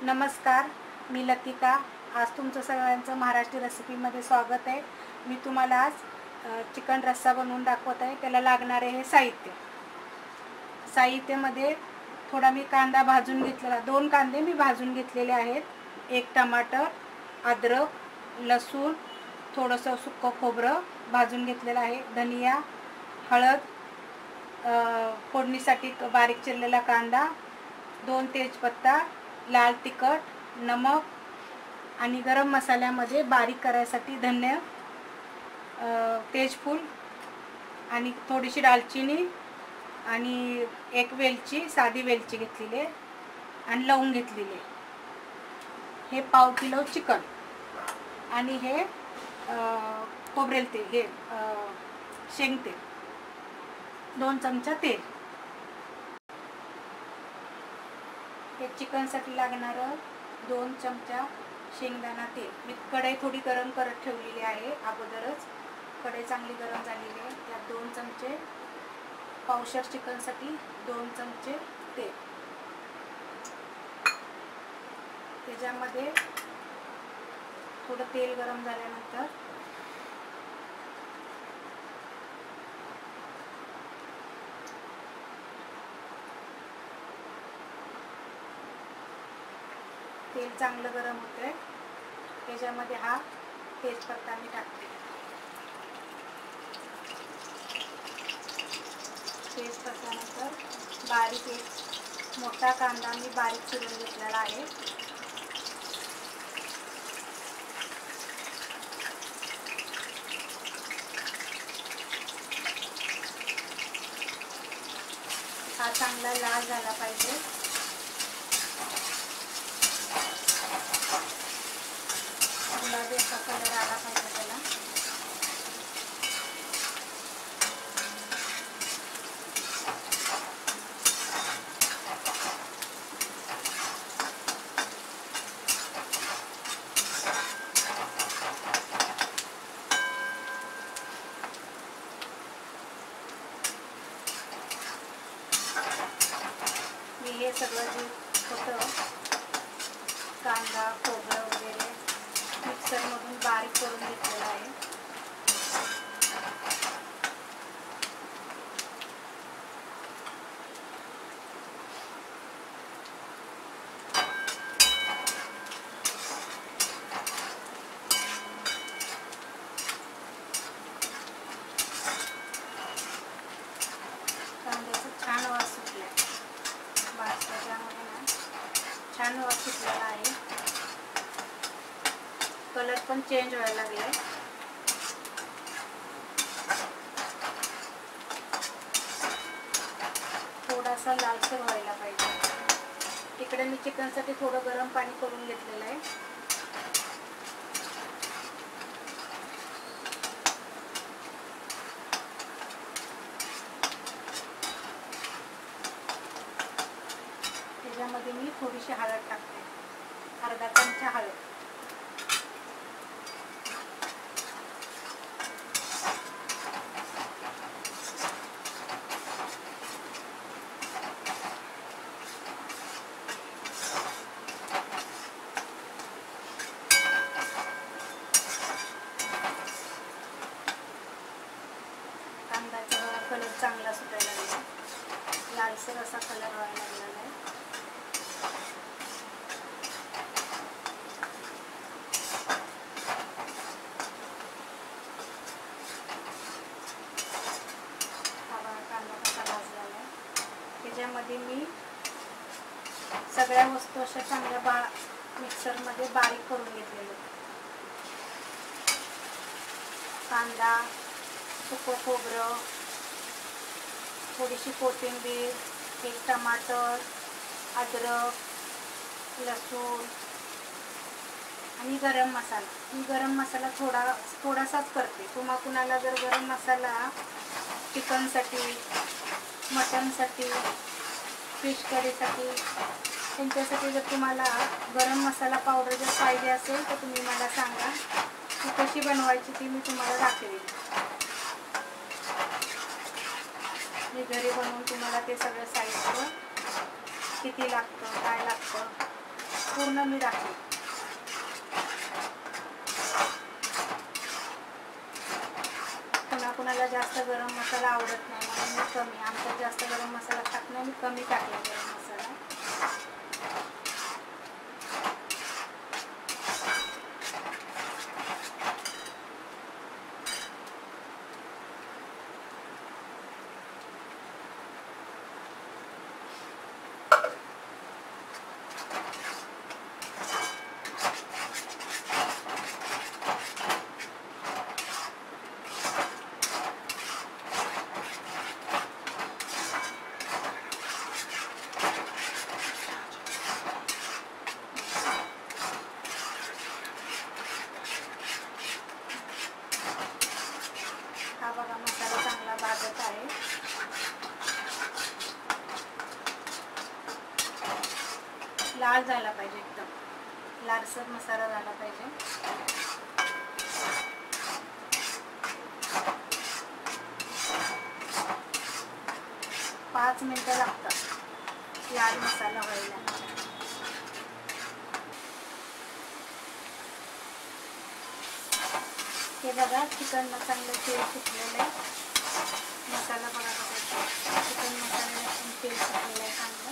नमस्कार, मी लतिका। आज तुमचं सगळ्यांचं महाराष्ट्र रेसिपीमध्ये स्वागत आहे। मी तुम्हाला आज चिकन रस्सा बनवून दाखवत आहे। त्याला लागणारे हे साहित्यामध्ये थोडा मी कांदा भाजून घेतलेला, 2 कांदे मी भाजून घेतलेले आहेत, 1 टमाटर, अद्रक, लसूण, थोडंसं सुक्कं खोबरं भाजून घेतलेलं आहे, धनिया, हळद, फोडणीसाठी बारीक चिरलेला कांदा, 2 तेजपत्ता, लाल तिखट, नमक आणि गरम मसाल्यामध्ये बारीक करायसाठी धने, तेजफूल आणि थोडीशी दालचिनी आणि 1 वेलची, साधी वेलची घेतलेली आहे आणि लवंग घेतलेली आहे। हे पाव किलो चिकन आणि हे खोबरेल तेल, हे शेंग तेल, 2 चमचा तेल। हे चिकनसाठी लागणारं 2 चमचा शेंगदाणा तेल। मी कढई थोडी गरम करत ठेवलेली आहे अगोदरच। कढई चांगली गरम झालेली आहे, त्यात 2 चमचे, पावशेर चिकनसाठी 2 चमचे तेल। त्याच्यामध्ये थोडं तेल गरम झाल्यानंतर तेल चांगलं गरम होतंय, त्याच्यामध्ये हा तेजपत्ता मी टाकते। तेजपत्त्यानंतर बारीक 1 मोठा कांदा मी बारीक चिरून घेतलेला आहे। हा चांगला लाल झाला पाहिजे। गुलाबी असा कलर आला पाहिजे त्याला। मी हे सगळं जे होतं कांदा, खोबरं वगैरे मिक्सरमधून बारीक करून घेतलेलं आहे। कांद्याचा छान वास सुटला आहे, त्याच्यामध्ये ना छान वास सुटलेला आहे। कलर पण चेंज व्हायला लागला आहे। थोडासा लालसर व्हायला पाहिजे। इकडे मी चिकनसाठी थोडं गरम पाणी करून घेतलेलं आहे। त्याच्यामध्ये मी थोडीशी हळद टाकते, अर्धा चमचा हळद। कांद्याचा कलर चांगला सुटायला लागला, लालसर असा कलर व्हायला लागलेला आहे। कांदा कसा भाजलेला आहे, त्याच्यामध्ये मी सगळ्या वस्तू अशा चांगल्या मिक्सरमध्ये बारीक करून घेतलेल्या। कांदा, सुकं खोबरं, थोडीशी कोथिंबीर, 1 टमाटर, अद्रक, लसूण आणि गरम मसाला। मी गरम मसाला थोडासाच करते। कुणाला जर गरम मसाला चिकनसाठी, मटनसाठी, फिश करीसाठी, त्यांच्यासाठी जर तुम्हाला गरम मसाला पावडर जर पाहिजे असेल तर तुम्ही मला सांगा, ती कशी बनवायची ती मी तुम्हाला दाखवेन। मी घरी बनवून तुम्हाला ते सगळं साहित्य किती लागतं, काय लागतं पूर्ण मी टाकते. कुणाला जास्त गरम मसाला आवडत नाही म्हणून मी कमी, आमच्यात जास्त गरम मसाला टाकत नाही, मी कमी टाकला गरम मसाला. हा बघा मसाला चांगला भाजत आहे. लाल झाला पाहिजे, एकदम लालसर मसाला झाला पाहिजे. पाच मिनिटं लागतात लाल मसाला व्हायला. हे बघा चिकन मसाला तेल सुटलेलं आहे. मसाला बघा बघा, चिकन मसाल्याला तेल सुटलेलं आहे चांगलं.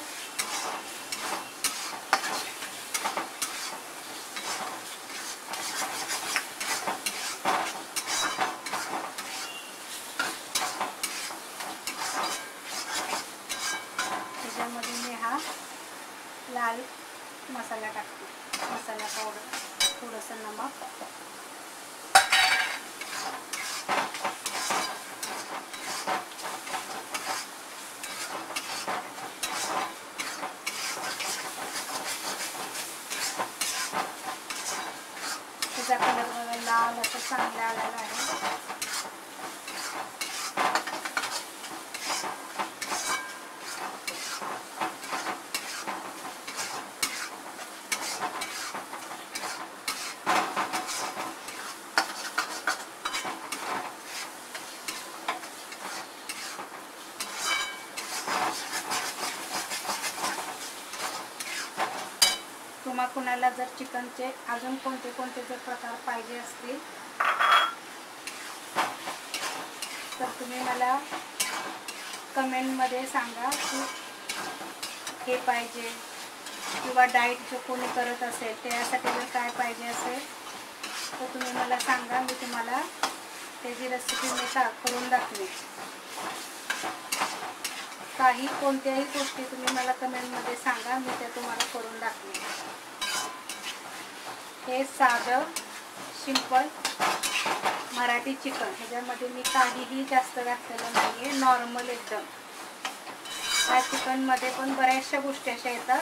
त्याच्यामध्ये मी हा लाल मसाला टाकते, मसाला पावडर, थोडंसं नमक, त्याचा कलर बघा लाल असं चांगला आलेला आहे. कुणाला जर चिकनचे अजून कोणते कोणते जर प्रकार पाहिजे असतील तर तुम्ही मला कमेंटमध्ये सांगा की हे पाहिजे, किंवा डाएट जो कोणी करत असेल त्यासाठी जर काय पाहिजे असेल तर तुम्ही मला सांगा, मी तुम्हाला त्याची रेसिपी मी करून दाखवेन. काही कोणत्याही गोष्टी तुम्ही मला कमेंटमध्ये सांगा, मी त्या तुम्हाला करून दाखवेन. हे साधं सिंपल मराठी चिकन, ह्याच्यामध्ये मी काहीही जास्त घातलेलं नाही आहे, नॉर्मल एकदम. ह्या चिकनमध्ये पण बऱ्याचशा गोष्टी अशा येतात,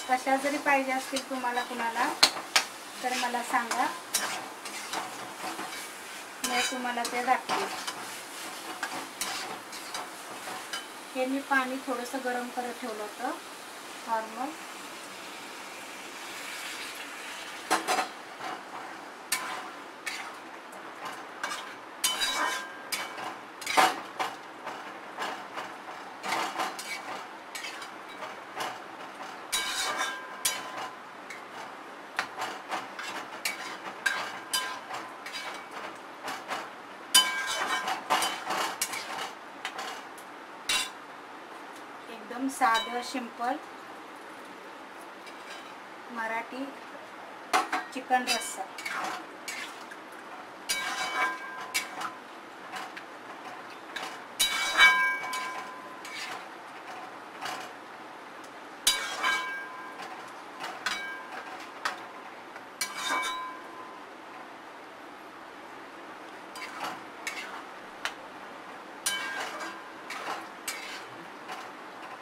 कशा जरी पाहिजे असतील तुम्हाला कुणाला तर मला सांगा, मी तुम्हाला ते दाखवेन. हे मी पाणी थोडंसं गरम करत ठेवलं होतं नॉर्मल. एकदम साधं सिंपल मराठी चिकन रस्सा.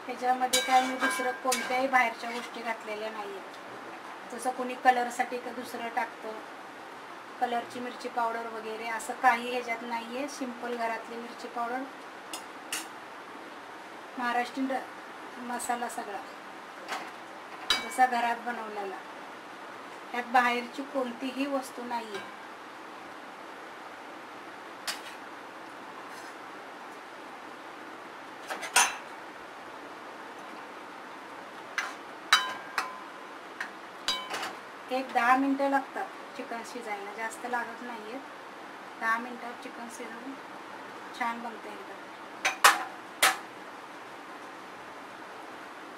त्याच्यामध्ये काय मी दुसरं कोणत्याही बाहेरच्या गोष्टी घातलेल्या नाही आहेत. जसं कोणी कलरसाठी का दुसरं टाकतं, कलरची मिरची पावडर वगैरे, असं काही ह्याच्यात नाही आहे. सिंपल घरातली मिरची पावडर, महाराष्ट्रीयन मसाला सगळा जसा घरात बनवलेला, त्यात बाहेरची कोणतीही वस्तू नाही आहे. एक 10 मिनटं लागतात चिकन शिजायला, जास्त लागत नाही आहेत. 10 मिनटात चिकन शिजवून छान बनते एकदम.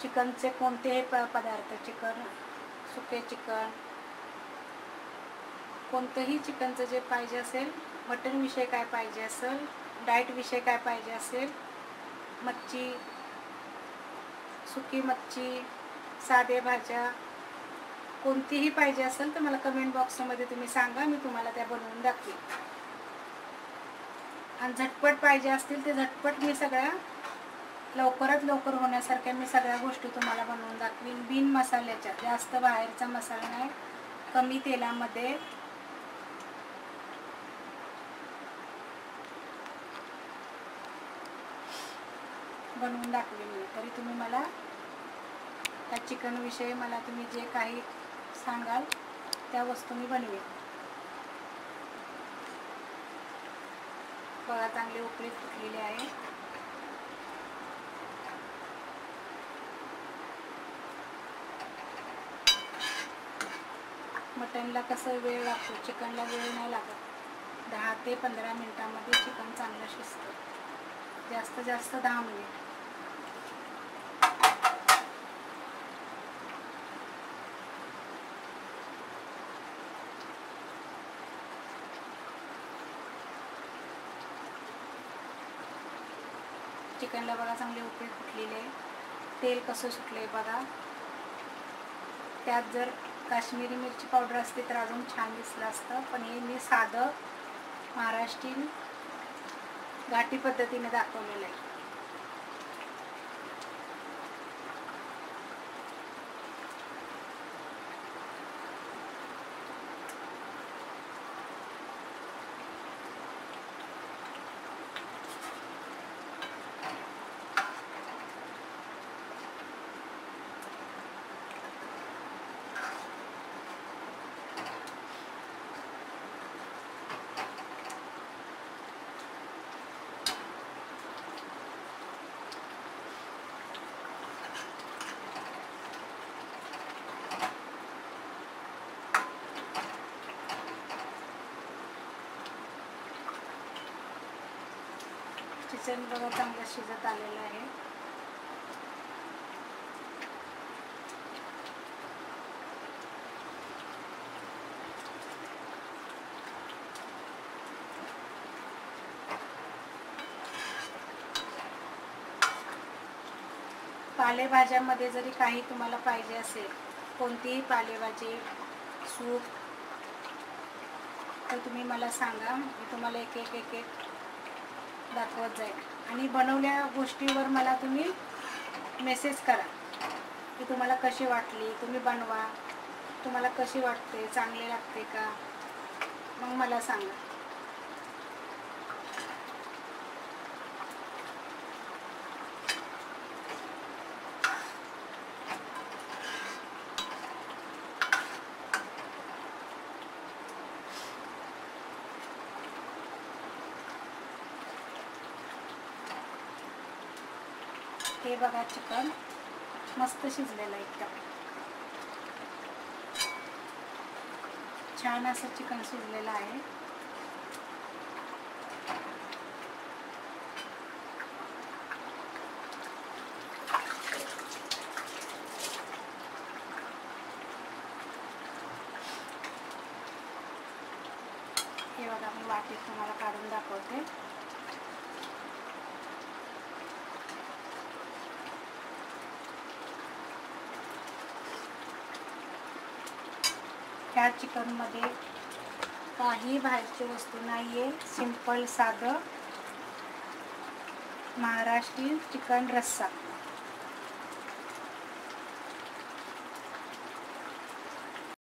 चिकनचे कोणतेही पदार्थ, चिकन सुके चिकन, कोणतंही चिकनचं जे पाहिजे असेल, मटनविषयी काय पाहिजे असेल, डाएटविषयी काय पाहिजे असेल, मच्छी, सुकी मच्छी, साधे भाज्या, कोणतीही पाहिजे असेल तर मला कमेंट बॉक्समध्ये तुम्ही सांगा, मी तुम्हाला त्या बनवून दाखवेन. आणि झटपट पाहिजे असतील ते झटपट मी सगळ्या लवकरात लवकर होण्यासारख्या मी सगळ्या गोष्टी तुम्हाला बनवून दाखवीन. बिन मसाल्याच्या, जास्त बाहेरचा मसाला नाही, कमी तेलामध्ये बनवून दाखवेन मी. तरी तुम्ही मला त्या चिकनविषयी मला तुम्ही जे काही सांगाल त्या वस्तू मी बनवेन. बघा चांगली उकळी फुटलेली आहे. मटनला कसं वेळ लागतो, चिकनला वेळ नाही लागत. 10 ते 15 मिनिटांमध्ये चिकन चांगलं शिजतं, जास्त जास्त 10 मिनिट. चिकनला बघा चांगली उकळी फुटलेली आहे. तेल कसं सुटलंय बघा. त्यात जर काश्मीरी मिरची पावडर असते तर अजून छान दिसलं असतं, पण हे मी साधं महाराष्ट्रीयन घाटी पद्धतीने दाखवलेलं आहे. चिकन बघा चांगलं शिजत आलेलं आहे. पालेभाज्यामध्ये जरी काही तुम्हाला पाहिजे असेल, कोणतीही पालेभाजी, सूप, तर तुम्ही मला सांगा, मी तुम्हाला एक एक एक एक दाखवत जाईल. आणि बनवल्या गोष्टीवर मला तुम्ही मेसेज करा की तुम्हाला कशी वाटली, तुम्ही बनवा, तुम्हाला कशी वाटते, चांगले लागते का, मग मला सांगा. हे बघा चिकन मस्त शिजलेलं आहे, एकदम छान असं चिकन शिजलेलं आहे. हे बघा मी वाटीत तुम्हाला काढून दाखवते. ह्या चिकनमध्ये काही बाहेरची वस्तू नाही आहे, सिंपल साधं महाराष्ट्रीयन चिकन रस्सा.